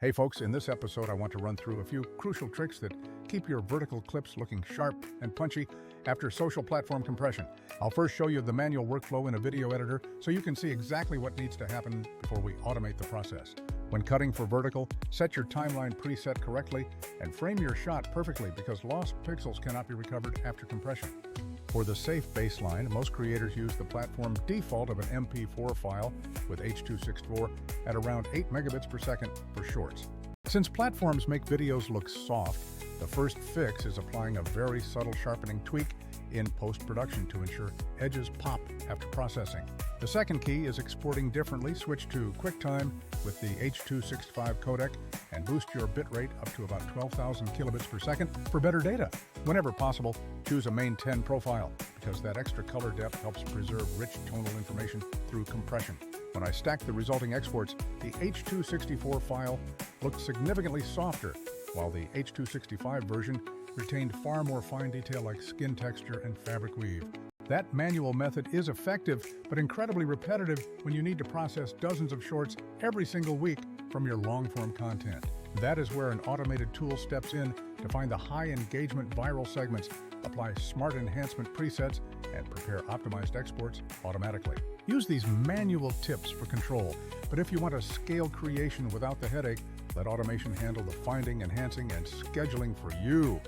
Hey folks, in this episode I want to run through a few crucial tricks that keep your vertical clips looking sharp and punchy after social platform compression. I'll first show you the manual workflow in a video editor so you can see exactly what needs to happen before we automate the process. When cutting for vertical, set your timeline preset correctly and frame your shot perfectly because lost pixels cannot be recovered after compression. For the safe baseline, most creators use the platform default of an MP4 file with H.264 at around 8 megabits per second for shorts. Since platforms make videos look soft, the first fix is applying a very subtle sharpening tweak in post-production to ensure edges pop after processing. The second key is exporting differently. Switch to QuickTime with the H.265 codec and boost your bitrate up to about 12,000 kilobits per second for better data. Whenever possible, choose a main 10 profile because that extra color depth helps preserve rich tonal information through compression. When I stacked the resulting exports, the H.264 file looked significantly softer, while the H.265 version retained far more fine detail like skin texture and fabric weave. That manual method is effective, but incredibly repetitive when you need to process dozens of shorts every single week from your long-form content. That is where an automated tool steps in to find the high-engagement viral segments, apply smart enhancement presets, and prepare optimized exports automatically. Use these manual tips for control, but if you want to scale creation without the headache, let automation handle the finding, enhancing, and scheduling for you.